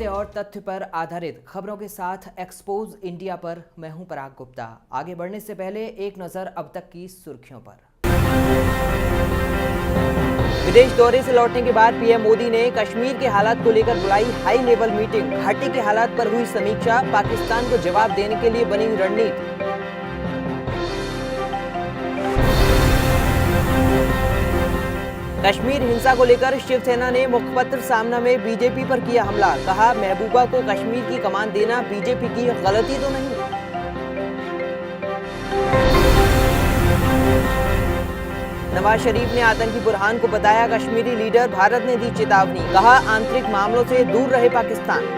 सत्य और तथ्य पर आधारित खबरों के साथ एक्सपोज इंडिया पर मैं हूं पराग गुप्ता। आगे बढ़ने से पहले एक नजर अब तक की सुर्खियों पर। विदेश दौरे से लौटने के बाद पीएम मोदी ने कश्मीर के हालात को लेकर बुलाई हाई लेवल मीटिंग। घाटी के हालात पर हुई समीक्षा, पाकिस्तान को जवाब देने के लिए बनी रणनीति। कश्मीर हिंसा को लेकर शिवसेना ने मुखपत्र सामना में बीजेपी पर किया हमला। कहा, महबूबा को कश्मीर की कमान देना बीजेपी की गलती तो नहीं। नवाज शरीफ ने आतंकी बुरहान को बताया कश्मीरी लीडर। भारत ने दी चेतावनी। कहा, आंतरिक मामलों से दूर रहे पाकिस्तान।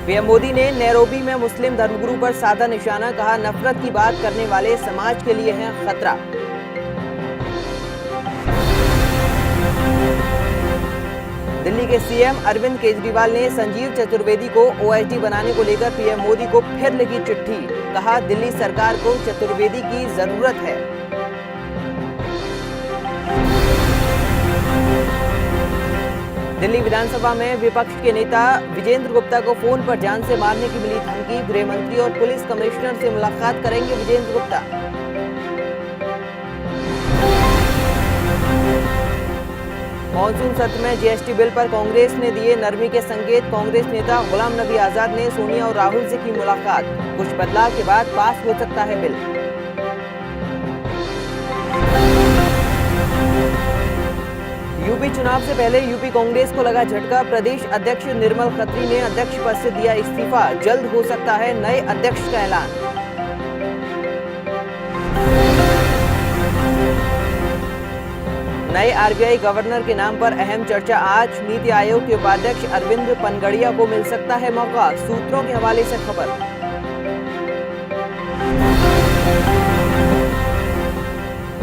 पीएम मोदी ने नैरोबी में मुस्लिम धर्मगुरु पर साधा निशाना। कहा, नफरत की बात करने वाले समाज के लिए हैं खतरा। दिल्ली के सीएम अरविंद केजरीवाल ने संजीव चतुर्वेदी को ओएसडी बनाने को लेकर पीएम मोदी को फिर लिखी चिट्ठी। कहा, दिल्ली सरकार को चतुर्वेदी की जरूरत है। दिल्ली विधानसभा में विपक्ष के नेता विजेंद्र गुप्ता को फोन पर जान से मारने की मिली धमकी। गृह मंत्री और पुलिस कमिश्नर से मुलाकात करेंगे विजेंद्र गुप्ता। मॉनसून सत्र में जीएसटी बिल पर कांग्रेस ने दिए नरमी के संकेत। कांग्रेस नेता गुलाम नबी आजाद ने सोनिया और राहुल से की मुलाकात। कुछ बदलाव के बाद पास हो सकता है बिल। यूपी चुनाव से पहले यूपी कांग्रेस को लगा झटका। प्रदेश अध्यक्ष निर्मल खत्री ने अध्यक्ष पद से दिया इस्तीफा। जल्द हो सकता है नए अध्यक्ष का ऐलान। नए आरबीआई गवर्नर के नाम पर अहम चर्चा आज। नीति आयोग के उपाध्यक्ष अरविंद पनगड़िया को मिल सकता है मौका। सूत्रों के हवाले से खबर।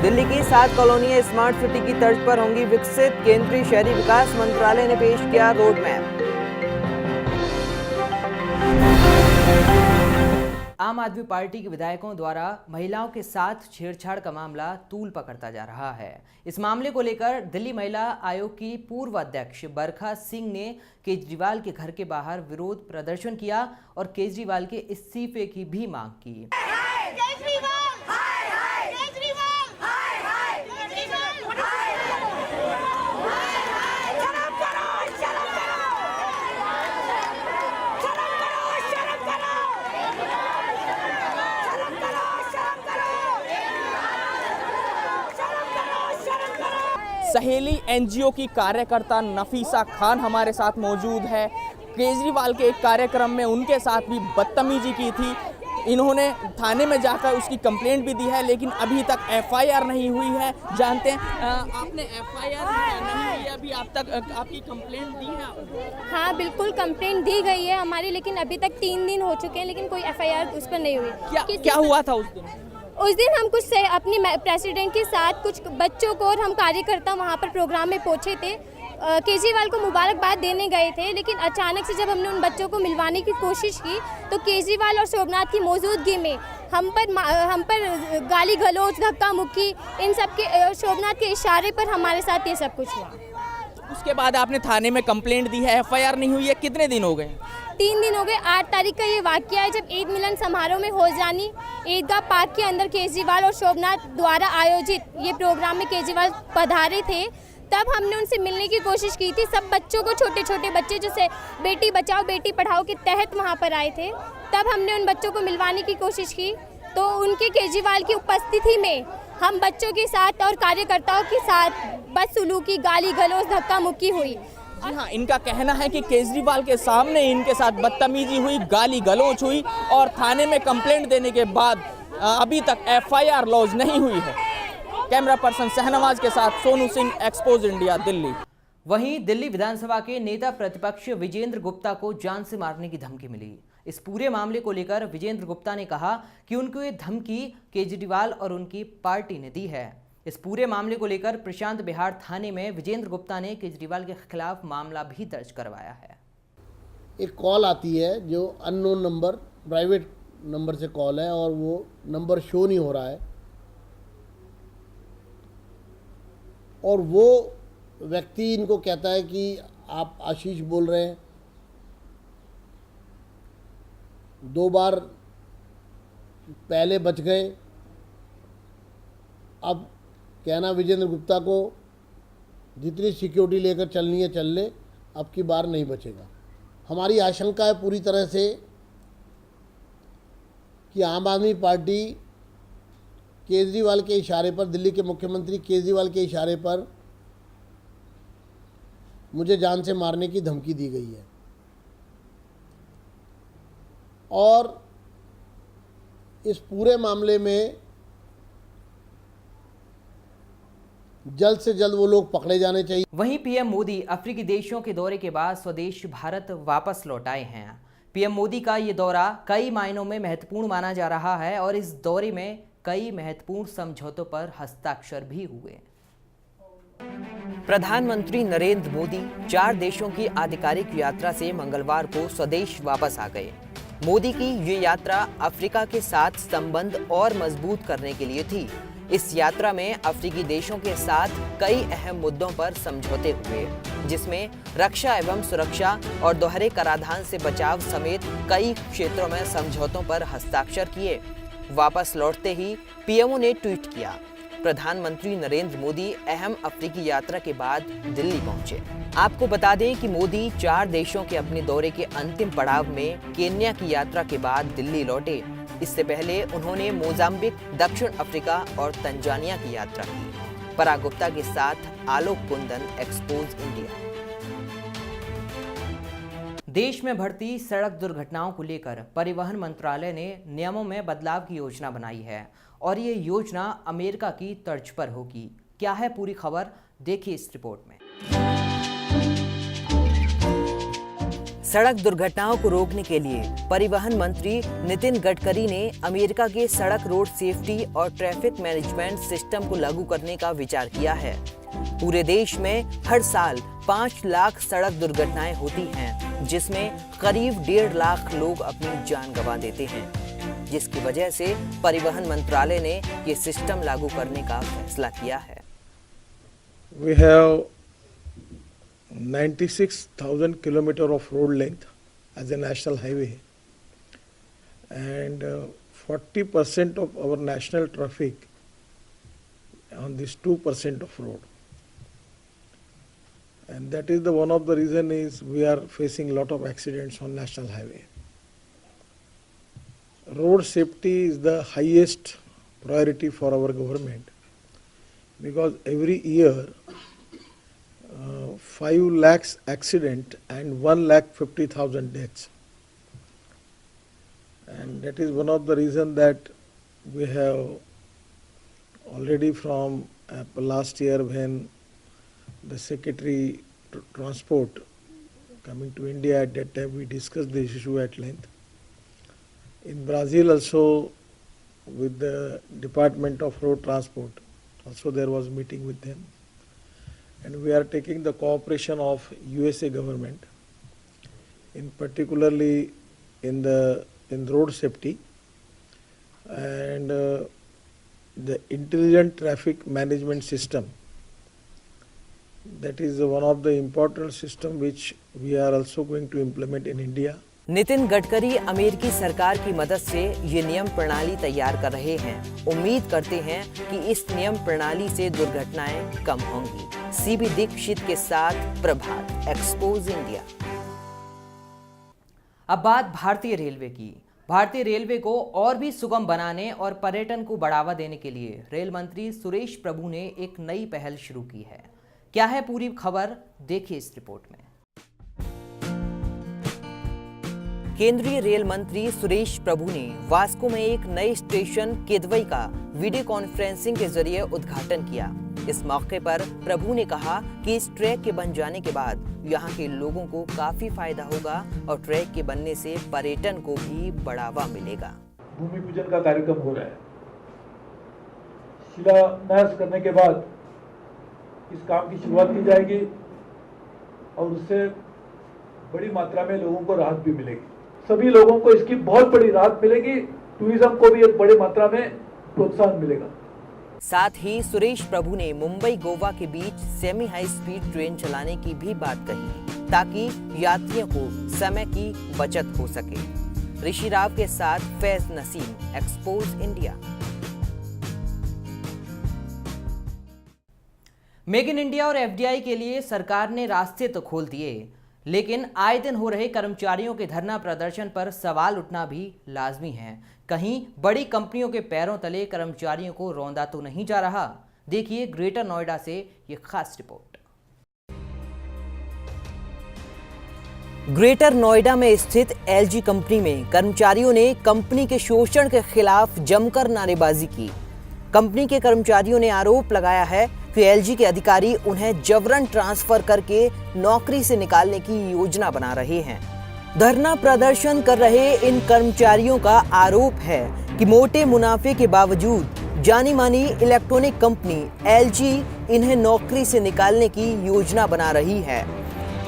दिल्ली की 7 कॉलोनियां स्मार्ट सिटी की तर्ज पर होंगी विकसित। केंद्रीय शहरी विकास मंत्रालय ने पेश किया रोड मैप। आम आदमी पार्टी के विधायकों द्वारा महिलाओं के साथ छेड़छाड़ का मामला तूल पकड़ता जा रहा है। इस मामले को लेकर दिल्ली महिला आयोग की पूर्व अध्यक्ष बरखा सिंह ने केजरीवाल के घर के बाहर विरोध प्रदर्शन किया और केजरीवाल के इस्तीफे की भी मांग की। सहेली एनजीओ की कार्यकर्ता नफीसा खान हमारे साथ मौजूद है। केजरीवाल के एक कार्यक्रम में उनके साथ भी बदतमीजी की थी। इन्होंने थाने में जाकर उसकी कंप्लेंट भी दी है, लेकिन अभी तक एफआईआर नहीं हुई है। जानते हैं आपने एफआईआर नहीं हुई अभी आप तक आपकी कंप्लेंट दी है? हाँ बिल्कुल, कंप्लेंट दी गई है हमारी, लेकिन अभी तक 3 दिन हो चुके हैं, लेकिन कोई एफआईआर उस पर नहीं हुई। क्या हुआ था उस दिन? उस दिन हम कुछ अपनी प्रेसिडेंट के साथ कुछ बच्चों को और हम कार्यकर्ता वहाँ पर प्रोग्राम में पहुँचे थे। केजरीवाल को मुबारकबाद देने गए थे, लेकिन अचानक से जब हमने उन बच्चों को मिलवाने की कोशिश की तो केजरीवाल और शोभनाथ की मौजूदगी में हम पर गाली गलौज, धक्का मुक्की, इन सब के शोभनाथ के इशारे पर हमारे साथ ये सब कुछ हुआ। उसके बाद आपने थाने में कंप्लेंट दी है, एफआईआर नहीं हुई है। कितने दिन हो गए? 3 दिन हो गए। 8 तारीख का ये वाकया है जब ईद मिलन समारोह में होजानी ईदगाह पार्क के अंदर केजरीवाल और शोभनाथ द्वारा आयोजित ये प्रोग्राम में केजरीवाल पधारे थे। तब हमने उनसे मिलने की कोशिश की थी। सब बच्चों को, छोटे छोटे बच्चे जैसे बेटी बचाओ बेटी पढ़ाओ के तहत वहाँ पर आए थे, तब हमने उन बच्चों को मिलवाने की कोशिश की तो उनके केजरीवाल की उपस्थिति में हम बच्चों के साथ और कार्यकर्ताओं के साथ बदसलूकी, गाली गलौज, धक्का मुक्की हुई। जी हाँ, इनका कहना है कि केजरीवाल के सामने इनके साथ बदतमीजी हुई, गाली गलौज हुई और थाने में कंप्लेंट देने के बाद अभी तक एफआईआर लॉन्च नहीं हुई है। कैमरा पर्सन शहनवाज के साथ सोनू सिंह, एक्सपोज इंडिया, दिल्ली। वहीं दिल्ली विधानसभा के नेता प्रतिपक्ष विजेंद्र गुप्ता को जान से मारने की धमकी मिली। इस पूरे मामले को लेकर विजेंद्र गुप्ता ने कहा कि उनको ये धमकी केजरीवाल और उनकी पार्टी ने दी है। इस पूरे मामले को लेकर प्रशांत बिहार थाने में विजेंद्र गुप्ता ने केजरीवाल के खिलाफ मामला भी दर्ज करवाया है। एक कॉल आती है जो अननोन नंबर, प्राइवेट नंबर से कॉल है और वो नंबर शो नहीं हो रहा है और वो व्यक्ति इनको कहता है कि आप आशीष बोल रहे हैं, 2 बार पहले बच गए, अब कहना विजेंद्र गुप्ता को जितनी सिक्योरिटी लेकर चलनी है चल ले, अब की बार नहीं बचेगा। हमारी आशंका है पूरी तरह से कि आम आदमी पार्टी केजरीवाल के इशारे पर, दिल्ली के मुख्यमंत्री केजरीवाल के इशारे पर मुझे जान से मारने की धमकी दी गई है और इस पूरे मामले में जल्द से जल्द वो लोग पकड़े जाने चाहिए। वहीं पीएम मोदी अफ्रीकी देशों के दौरे के बाद स्वदेश भारत वापस लौट आए हैं। पीएम मोदी का ये दौरा कई मायनों में महत्वपूर्ण माना जा रहा है और इस दौरे में कई महत्वपूर्ण समझौतों पर हस्ताक्षर भी हुए। प्रधानमंत्री नरेंद्र मोदी 4 देशों की आधिकारिक यात्रा से मंगलवार को स्वदेश वापस आ गए। मोदी की ये यात्रा अफ्रीका के साथ संबंध और मजबूत करने के लिए थी। इस यात्रा में अफ्रीकी देशों के साथ कई अहम मुद्दों पर समझौते हुए, जिसमें रक्षा एवं सुरक्षा और दोहरे कराधान से बचाव समेत कई क्षेत्रों में समझौतों पर हस्ताक्षर किए। वापस लौटते ही पीएमओ ने ट्वीट किया, प्रधानमंत्री नरेंद्र मोदी अहम अफ्रीकी यात्रा के बाद दिल्ली पहुंचे। आपको बता दें कि मोदी 4 देशों के अपने दौरे के अंतिम पड़ाव में केन्या की यात्रा के बाद दिल्ली लौटे। इससे पहले उन्होंने मोजाम्बिक, दक्षिण अफ्रीका और तंजानिया की यात्रा की। पराग गुप्ता के साथ आलोक कुंदन, एक्सपोज इंडिया। देश में बढ़ती सड़क दुर्घटनाओं को लेकर परिवहन मंत्रालय ने नियमों में बदलाव की योजना बनाई है और ये योजना अमेरिका की तर्ज पर होगी। क्या है पूरी खबर, देखिए इस रिपोर्ट में। सड़क दुर्घटनाओं को रोकने के लिए परिवहन मंत्री नितिन गडकरी ने अमेरिका के सड़क रोड सेफ्टी और ट्रैफिक मैनेजमेंट सिस्टम को लागू करने का विचार किया है। पूरे देश में हर साल 5 लाख सड़क दुर्घटनाएं होती हैं, जिसमें करीब 1.5 लाख लोग अपनी जान गंवा देते हैं, जिसकी वजह से परिवहन मंत्रालय ने ये सिस्टम लागू करने का फैसला किया है। We have 96,000 kilometer of road length as a national highway, and 40% of our national traffic on this 2% of road, and that is the one of the reason is we are facing a lot of accidents on national highway. Road safety is the highest priority for our government, because every year 5 lakhs accident and 1,50,000 deaths, and that is one of the reason that we have already from last year, when the Secretary Transport coming to India, at that time we discussed this issue at length. In Brazil also, with the Department of Road Transport, also there was meeting with them, and we are taking the cooperation of USA government, in particularly in road safety and the intelligent traffic management system. That is one of the important system which we are also going to implement in India. Nitin Gadkari अमेरिकी सरकार की मदद से ये नियम प्रणाली तैयार कर रहे हैं। उम्मीद करते हैं कि इस नियम प्रणाली से दुर्घटनाएं कम होंगी। सीबी दीक्षित के साथ प्रभात, एक्सपोज इंडिया। अब बात भारतीय रेलवे की। भारतीय रेलवे को और भी सुगम बनाने और पर्यटन को बढ़ावा देने के लिए रेल मंत्री सुरेश प्रभु ने एक नई पहल शुरू की है। क्या है पूरी खबर, देखिए इस रिपोर्ट में। केंद्रीय रेल मंत्री सुरेश प्रभु ने वास्को में एक नए स्टेशन किदवई का वीडियो कॉन्फ्रेंसिंग के जरिए उद्घाटन किया। इस मौके पर प्रभु ने कहा कि इस ट्रैक के बन जाने के बाद यहाँ के लोगों को काफी फायदा होगा और ट्रैक के बनने से पर्यटन को भी बढ़ावा मिलेगा। भूमि पूजन का कार्यक्रम हो रहा है। शिलान्यास करने के बाद इस काम की शुरुआत की जाएगी और उससे बड़ी मात्रा में लोगों को राहत भी मिलेगी। सभी लोगों को इसकी बहुत बड़ी राहत मिलेगी। टूरिज्म को भी एक बड़ी मात्रा में प्रोत्साहन मिलेगा। साथ ही सुरेश प्रभु ने मुंबई गोवा के बीच सेमी हाई स्पीड ट्रेन चलाने की भी बात कही ताकि यात्रियों को समय की बचत हो सके। ऋषि राव के साथ Faiz Naseem, expose India. Make in India और एफडीआई के लिए सरकार ने रास्ते तो खोल दिए, लेकिन आए दिन हो रहे कर्मचारियों के धरना प्रदर्शन पर सवाल उठना भी लाजमी है। कहीं बड़ी कंपनियों के पैरों तले कर्मचारियों को रौंदा तो नहीं जा रहा? देखिए ग्रेटर नोएडा से ये खास रिपोर्ट। ग्रेटर नोएडा में स्थित एलजी कंपनी में कर्मचारियों ने कंपनी के शोषण के खिलाफ जमकर नारेबाजी की। कंपनी के कर्मचारियों ने आरोप लगाया है कि एलजी के अधिकारी उन्हें जबरन ट्रांसफर करके नौकरी से निकालने की योजना बना रहे हैं। धरना प्रदर्शन कर रहे इन कर्मचारियों का आरोप है कि मोटे मुनाफे के बावजूद जानी मानी इलेक्ट्रॉनिक कंपनी एलजी इन्हें नौकरी से निकालने की योजना बना रही है।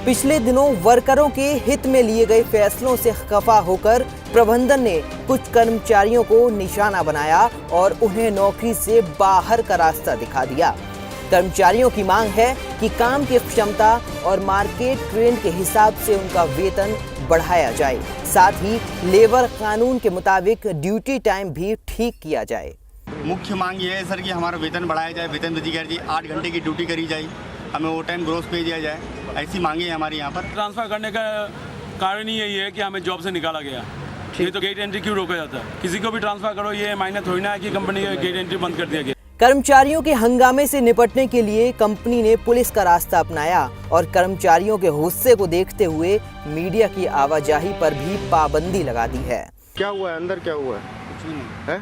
पिछले दिनों वर्करों के हित में लिए गए फैसलों से खफा होकर प्रबंधन ने कुछ कर्मचारियों को निशाना बनाया और उन्हें नौकरी से बाहर का रास्ता दिखा दिया। कर्मचारियों की मांग है कि काम की क्षमता और मार्केट ट्रेंड के हिसाब से उनका वेतन बढ़ाया जाए, साथ ही लेबर कानून के मुताबिक ड्यूटी टाइम भी ठीक किया जाए। मुख्य मांग ये है सर कि हमारा वेतन बढ़ाया जाए, वेतन वृद्धि कर दी, 8 घंटे की ड्यूटी करी जाए, हमें ओवर टाइम ग्रोस पे दिया जाए, ऐसी मांगे हैं हमारी यहाँ पर। ट्रांसफर करने का कारण ही यही है कि हमें जॉब से निकाला गया। ये तो गेट एंट्री क्यों रोका जाता है? किसी को भी ट्रांसफर करो, ये मायने थोड़ी ना है कि कंपनी का गेट एंट्री बंद कर दिया गया। कर्मचारियों के हंगामे से निपटने के लिए कंपनी ने पुलिस का रास्ता अपनाया और कर्मचारियों के गुस्से को देखते हुए मीडिया की आवाजाही पर भी पाबंदी लगा दी है। क्या हुआ है अंदर, क्या हुआ है? कुछ नहीं है।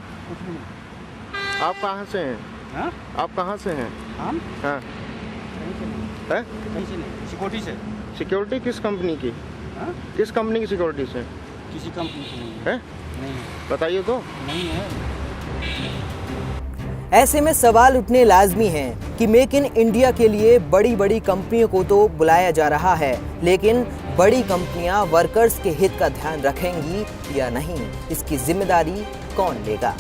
आप कहाँ से हैं? हाँ? आप कहाँ से हैं? हम? हाँ। है? सिक्योरिटी से। सिक्योरिटी किस कंपनी की? हाँ? किस कंपनी की सिक्योरिटी से? किसी कंपनी की नहीं है? नहीं बताइए तो। नहीं है। ऐसे में सवाल उठने लाजमी हैं कि मेक इन इंडिया के लिए बड़ी बड़ी कंपनियों को तो बुलाया जा रहा है, लेकिन बड़ी कंपनियां वर्कर्स के हित का ध्यान रखेंगी या नहीं, इसकी जिम्मेदारी कौन लेगा?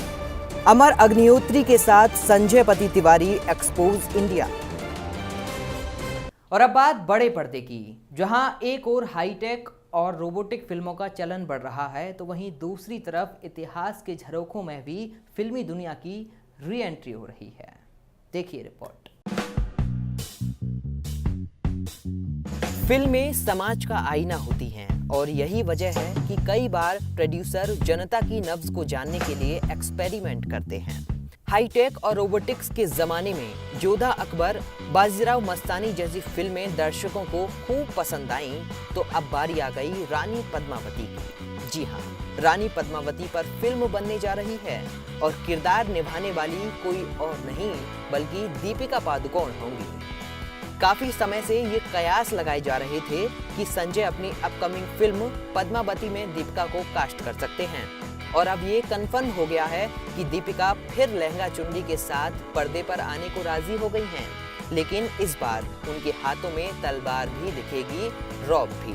अमर अग्निहोत्री के साथ संजय पति तिवारी, एक्सपोज इंडिया। और अब बात बड़े पर्दे की, जहां एक और हाईटेक और रोबोटिक फिल्मों का चलन बढ़ रहा है, तो वहीं दूसरी तरफ इतिहास के झरोखों में भी फिल्मी दुनिया की री एंट्री हो रही है। देखिए रिपोर्ट। फिल्में समाज का आईना होती हैं और यही वजह है कि कई बार प्रोड्यूसर जनता की नब्ज को जानने के लिए एक्सपेरिमेंट करते हैं। हाईटेक और रोबोटिक्स के जमाने में जोधा अकबर, बाजीराव मस्तानी जैसी फिल्में दर्शकों को खूब पसंद आईं, तो अब बारी आ गई रानी पद्मावती की। जी हाँ, रानी पद्मावती पर फिल्म बनने जा रही है और किरदार निभाने वाली कोई और नहीं बल्कि दीपिका पादुकोण होंगी। काफी समय से ये कयास लगाए जा रहे थे कि संजय अपनी अपकमिंग फिल्म पद्मावती में दीपिका को कास्ट कर सकते हैं, और अब ये कंफर्म हो गया है कि दीपिका फिर लहंगा चुन्नी के साथ पर्दे पर आने को राजी हो गई हैं। लेकिन इस बार उनके हाथों में तलवार भी दिखेगी, रॉब भी,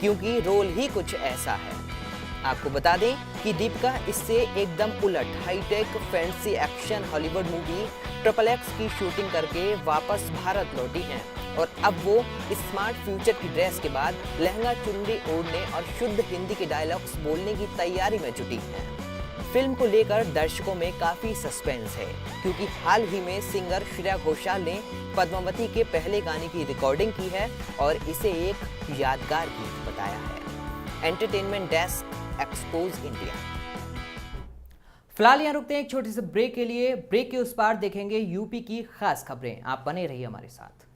क्योंकि रोल ही कुछ ऐसा है। आपको बता दें कि दीपिका इससे एकदम उलट hi-tech fancy action Hollywood movie triple X की शूटिंग करके वापस भारत लौटी हैं, और अब वो स्मार्ट फ्यूचर की ड्रेस के बाद लहंगा चुन्नी ओढ़ने और शुद्ध हिंदी के डायलॉग्स बोलने की तैयारी में जुटी हैं। फिल्म को लेकर दर्शकों में काफी सस्पेंस है, क्योंकि हाल ही में सिंगर श्रेया घोषाल ने पद्मावती के पहले गाने की रिकॉर्डिंग की है और इसे एक यादगार गीत बताया है। Entertainment desk, expose India. फिलहाल यहाँ रुकते हैं एक छोटे से ब्रेक के लिए। ब्रेक के उस पार देखेंगे यूपी की खास खबरें। आप बने रहिए हमारे साथ।